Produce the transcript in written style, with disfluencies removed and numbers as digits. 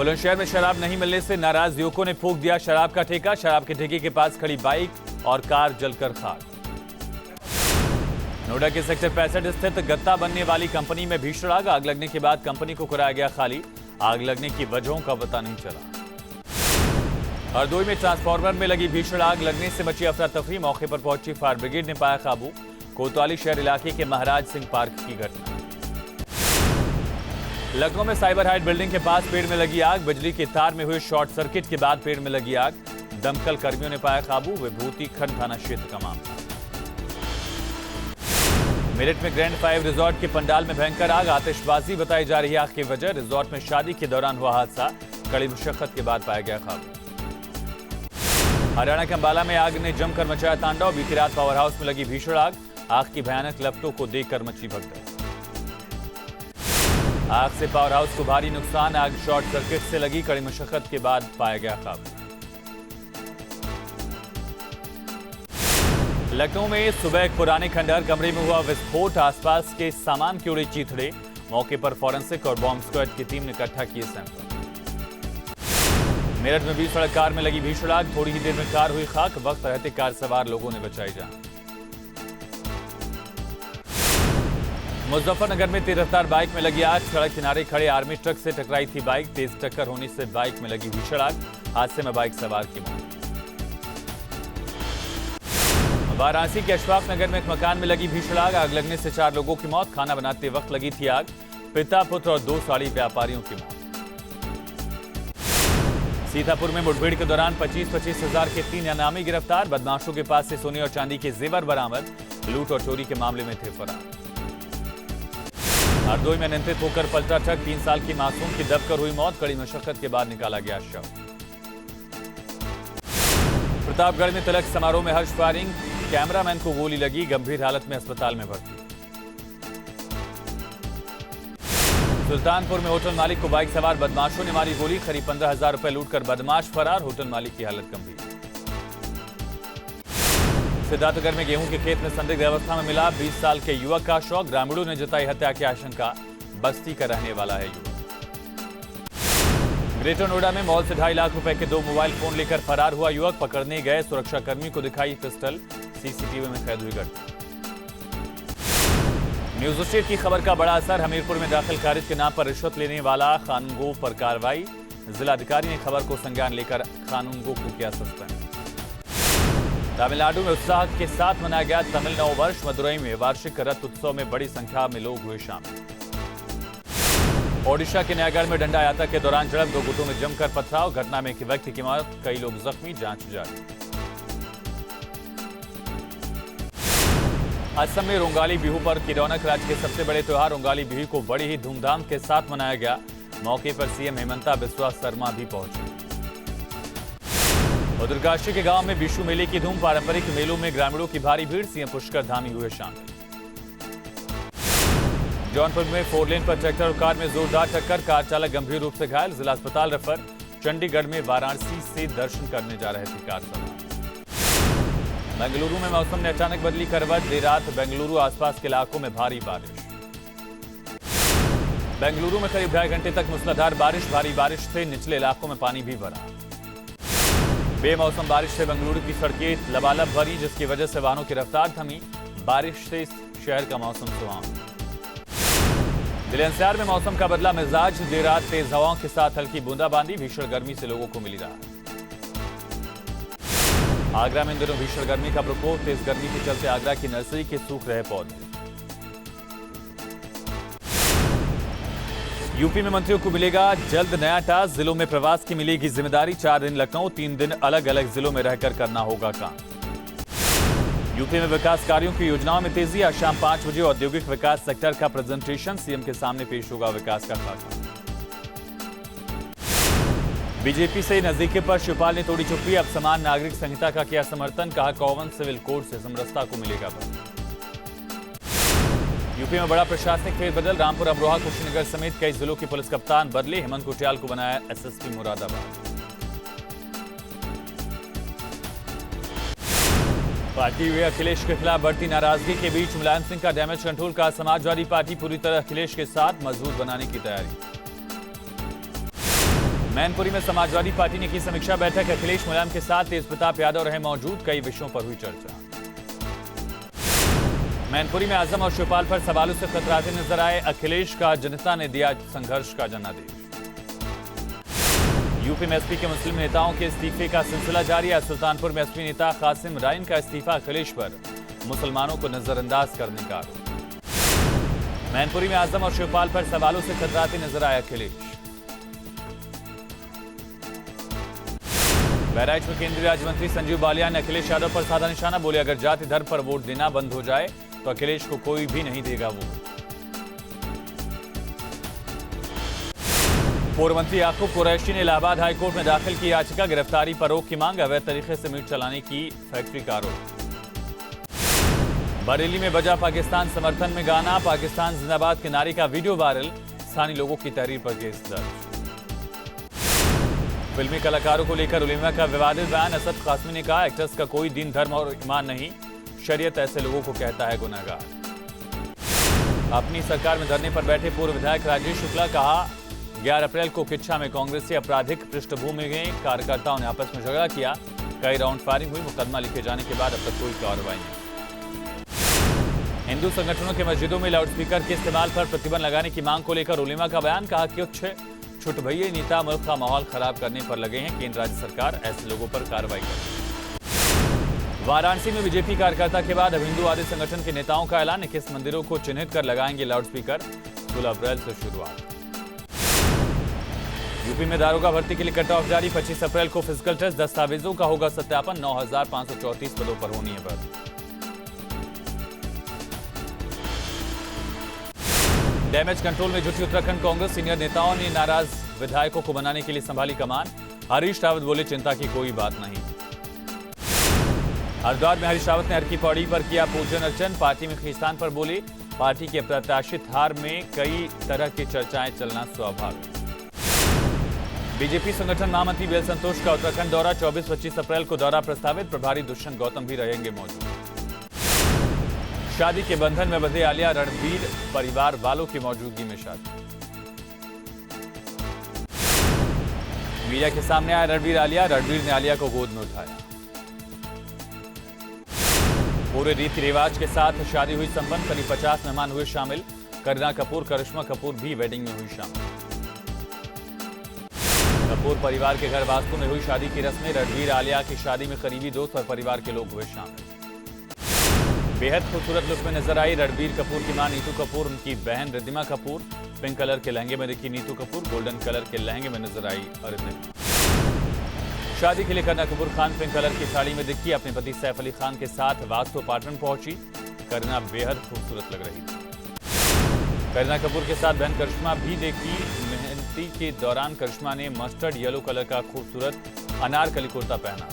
बुलंदशहर में शराब नहीं मिलने से नाराज युवकों ने फूंक दिया शराब का ठेका। शराब के ठेके के पास खड़ी बाइक और कार जलकर खाक। नोएडा के सेक्टर 65 स्थित गत्ता बनने वाली कंपनी में भीषण आग। आग लगने के बाद कंपनी को कराया गया खाली। आग लगने की वजहों का पता नहीं चला। हरदोई में ट्रांसफार्मर में लगी भीषण आग लगने से मची अफरा तफरी। मौके पर पहुंची फायर ब्रिगेड ने पाया काबू। कोतवाली शहर इलाके के महाराज सिंह पार्क की घटना। लखनऊ में साइबर हाइट बिल्डिंग के पास पेड़ में लगी आग। बिजली के तार में हुए शॉर्ट सर्किट के बाद पेड़ में लगी आग। दमकल कर्मियों ने पाया काबू। विभूति खंड थाना क्षेत्र का मामला। मेरठ में ग्रैंड 5 रिजॉर्ट के पंडाल में भयंकर आग। आतिशबाजी बताई जा रही आग की वजह। रिजॉर्ट में शादी के दौरान हुआ हादसा। कड़ी मुशक्कत के बाद पाया गया काबू। हरियाणा के अंबाला में आग ने जमकर मचाया तांडव। बीती रात पावर हाउस में लगी भीषण आग। आग की भयानक लपटों को देखकर मची भगदड़। आग से पावर हाउस को भारी नुकसान। आग शॉर्ट सर्किट से लगी। कड़ी मशक्कत के बाद पाया गया काबू। लखनऊ में सुबह एक पुराने खंडहर कमरे में हुआ विस्फोट। आसपास के सामान के उड़े चीथड़े। मौके पर फॉरेंसिक और बॉम्ब स्क्वाड की टीम ने इकट्ठा किए सैंपल। मेरठ में 20 सड़क कार में लगी भीषण आग। थोड़ी ही देर में कार हुई खाक। वक्त रहते कार सवार लोगों ने बचाई जान। मुजफ्फरनगर में तेज रफ्तार बाइक में लगी आग। सड़क किनारे खड़े आर्मी ट्रक से टकराई थी बाइक। तेज टक्कर होने से बाइक में लगी भीषण आग। हादसे में बाइक सवार की मौत। वाराणसी के अशफाक नगर में एक मकान में लगी भीषण आग। आग लगने से 4 लोगों की मौत। खाना बनाते वक्त लगी थी आग। पिता पुत्र और 2 साड़ी व्यापारियों की मौत। सीतापुर में मुठभेड़ के दौरान 25-25 हजार के 3 इनामी गिरफ्तार। बदमाशों के पास से सोने और चांदी के जेवर बरामद। लूट और चोरी के मामले में थे फरार। हरदोई में नियंत्रित होकर पलटा ट्रक। 3 साल की मासूम की दबकर हुई मौत। कड़ी मशक्कत के बाद निकाला गया शव। प्रतापगढ़ में तिलक समारोह में हर्ष फायरिंग। कैमरामैन को गोली लगी। गंभीर हालत में अस्पताल में भर्ती। सुल्तानपुर में होटल मालिक को बाइक सवार बदमाशों ने मारी गोली। करीब 15,000 रुपए लूटकर बदमाश फरार। होटल मालिक की हालत गंभीर। सिद्धार्थनगर में गेहूं के खेत में संदिग्ध अवस्था में मिला 20 साल के युवक का शव। ग्रामीणों ने जताई हत्या की आशंका। बस्ती का रहने वाला है युवक। ग्रेटर नोएडा में मॉल से 2.5 लाख रुपए के 2 मोबाइल फोन लेकर फरार हुआ युवक। पकड़ने गए सुरक्षाकर्मी को दिखाई पिस्टल। सीसीटीवी में कैद हुई घटना। न्यूज स्टेट की खबर का बड़ा असर। हमीरपुर में दाखिल खारिज के नाम पर रिश्वत लेने वाला कानूनगो पर कार्रवाई। जिलाधिकारी ने खबर को संज्ञान लेकर कानूनगो को किया सस्पेंड। तमिलनाडु में उत्साह के साथ मनाया गया तमिल नव वर्ष। मदुरई में वार्षिक रथ उत्सव में बड़ी संख्या में लोग हुए शामिल। ओडिशा के न्यायगढ़ में डंडा यात्रा के दौरान झड़प। 2 गुटों में जमकर पथराव। घटना में एक व्यक्ति की मौत। कई लोग जख्मी। जांच जारी। असम में रोंगाली बिहू पर की रौनक। राज्य के सबसे बड़े त्योहार रोंगाली बिहू को बड़ी ही धूमधाम के साथ मनाया गया। मौके पर सीएम हेमंता बिस्वा शर्मा भी पहुंचे। उत्तरकाशी के गांव में बिशु मेले की धूम। पारंपरिक मेलों में ग्रामीणों की भारी भीड़। सीएम पुष्कर धामी हुए शामिल। जौनपुर में 4 लेन पर ट्रैक्टर और कार में जोरदार टक्कर। कार चालक गंभीर रूप से घायल। जिला अस्पताल रेफर। चंडीगढ़ में वाराणसी से दर्शन करने जा रहे थे कार सवार। बेंगलुरु में मौसम ने अचानक बदली करवट। देर रात बेंगलुरु आसपास के इलाकों में भारी बारिश। बेंगलुरु में करीब 2.5 घंटे तक मूसलाधार बारिश। भारी बारिश से निचले इलाकों में पानी भी भरा। बेमौसम बारिश से बेंगलुरु की सड़कें लबालब भरी, जिसकी वजह से वाहनों की रफ्तार थमी। बारिश से शहर का मौसम सुहावना। दिल्ली एनसीआर में मौसम का बदला मिजाज। देर रात तेज हवाओं के साथ हल्की बूंदाबांदी। भीषण गर्मी से लोगों को मिली राहत। आगरा में इन दिनों भीषण गर्मी का प्रकोप। तेज गर्मी के चलते आगरा की नर्सरी के सूख रहे पौधे। यूपी में मंत्रियों को मिलेगा जल्द नया टास्क। जिलों में प्रवास की मिलेगी जिम्मेदारी। 4 दिन लखनऊ, 3 दिन अलग अलग जिलों में रहकर करना होगा काम। यूपी में विकास कार्यों की योजनाओं में तेजी। आज शाम 5 बजे औद्योगिक विकास सेक्टर का प्रेजेंटेशन। सीएम के सामने पेश होगा विकास का खाका। बीजेपी से नजदीकी पर शिवपाल ने तोड़ी चुप्पी। अब समान नागरिक संहिता का किया समर्थन। कहा कॉमन सिविल कोड से समरसता को मिलेगा बल। यूपी में बड़ा प्रशासनिक फेरबदल। रामपुर, अमरोहा, कुशीनगर समेत कई जिलों के पुलिस कप्तान बदले। हेमंत कुटियाल को बनाया एसएसपी मुरादाबाद। पार्टी हुए अखिलेश के खिलाफ बढ़ती नाराजगी के बीच मुलायम सिंह का डैमेज कंट्रोल का समाजवादी पार्टी पूरी तरह अखिलेश के साथ मजबूत बनाने की तैयारी। मैनपुरी में समाजवादी पार्टी ने की समीक्षा बैठक। अखिलेश मुलायम के साथ तेज प्रताप यादव रहे मौजूद। कई विषयों पर हुई चर्चा। मैनपुरी में आजम और शिवपाल पर सवालों से कतराते नजर आए अखिलेश का। जनता ने दिया संघर्ष का जनादेश। यूपी में एसपी के मुस्लिम नेताओं के इस्तीफे का सिलसिला जारी है। सुल्तानपुर में एसपी नेता कासिम राइन का इस्तीफा। अखिलेश पर मुसलमानों को नजरअंदाज करने का आरोप। मैनपुरी में आजम और शिवपाल पर सवालों से कतराते नजर आए अखिलेश। बहराइच में केंद्रीय राज्य मंत्री संजीव बालियान ने अखिलेश यादव पर साधा निशाना। बोले, अगर जाति धर्म पर वोट देना बंद हो जाए तो अखिलेश को कोई भी नहीं देगा वोट। पूर्व मंत्री याकूब कुरैशी ने इलाहाबाद हाईकोर्ट में दाखिल की याचिका। गिरफ्तारी पर रोक की मांग। अवैध तरीके से मीट चलाने की फैक्ट्री का आरोप। बरेली में बजा पाकिस्तान समर्थन में गाना। पाकिस्तान जिंदाबाद के नारे का वीडियो वायरल। स्थानीय लोगों की तहरीर पर केस दर्ज। फिल्मी कलाकारों को लेकर उलेमा का विवादित बयान। असद कासमी ने कहा, एक्टर्स का कोई दीन धर्म और ईमान नहीं, शरीयत ऐसे लोगों को कहता है गुनहगार। अपनी सरकार में धरने पर बैठे पूर्व विधायक राजेश शुक्ला कहा, 11 अप्रैल को किच्छा में कांग्रेसी आपराधिक पृष्ठभूमि में कार्यकर्ताओं ने आपस में झगड़ा किया। कई राउंड फायरिंग हुई। मुकदमा लिखे जाने के बाद अब तक कोई कार्रवाई नहीं। हिंदू संगठनों के मस्जिदों में लाउडस्पीकर के इस्तेमाल पर प्रतिबंध लगाने की मांग को लेकर उलेमा का बयान। कहा कि कुछ छुटभइये नेता मुल्क का माहौल खराब करने पर लगे हैं। केंद्र राज्य सरकार ऐसे लोगों पर कार्रवाई करे। वाराणसी में बीजेपी कार्यकर्ता के बाद अब हिंदूवादी संगठन के नेताओं का ऐलान। 21 मंदिरों को चिन्हित कर लगाएंगे लाउडस्पीकर। 16 अप्रैल से शुरुआत। यूपी में दारोगा भर्ती के लिए कट ऑफ जारी। 25 अप्रैल को फिजिकल टेस्ट। दस्तावेजों का होगा सत्यापन। 9,534 पदों पर होनी है भर्ती। डैमेज कंट्रोल में जुटी उत्तराखंड कांग्रेस। सीनियर नेताओं ने नाराज विधायकों को बनाने के लिए संभाली कमान। हरीश रावत बोले, चिंता की कोई बात नहीं। हरिद्वार में हरीश रावत ने हर की पौड़ी पर किया पूजन अर्चन। पार्टी में खींचतान पर बोले, पार्टी के प्रत्याशित हार में कई तरह की चर्चाएं चलना स्वाभाविक। बीजेपी संगठन महामंत्री बेल संतोष का उत्तराखंड दौरा। 24-25 अप्रैल को दौरा प्रस्तावित। प्रभारी दुष्यंत गौतम भी रहेंगे मौजूद। शादी के बंधन में बंधे आलिया रणबीर परिवार वालों की मौजूदगी में शादी। मीडिया के सामने आया रणबीर आलिया। रणबीर ने आलिया को गोद में उठाया। पूरे रीति रिवाज के साथ शादी हुई संपन्न। करीब 50 मेहमान हुए शामिल। करीना कपूर, करिश्मा कपूर भी वेडिंग में हुई शामिल। कपूर परिवार के घर वास्तु में हुई शादी की रस्में। रणबीर आलिया की शादी में करीबी दोस्त और परिवार के लोग हुए शामिल। बेहद खूबसूरत लुक में नजर आई रणबीर कपूर की मां नीतू कपूर। उनकी बहन रिद्धिमा कपूर। पिंक कलर के लहंगे में दिखी नीतू कपूर। गोल्डन कलर के लहंगे में नजर आई रिद्धिमा। शादी के लिए करीना कपूर खान पिंक कलर की साड़ी में दिखी। अपने पति सैफ अली खान के साथ वास्तु अपार्टमेंट पहुंची। करीना बेहद खूबसूरत लग रही थी। करीना कपूर के साथ बहन करिश्मा भी देखी। मेहंदी के दौरान करिश्मा ने मस्टर्ड येलो कलर का खूबसूरत अनारकली कुर्ता पहना।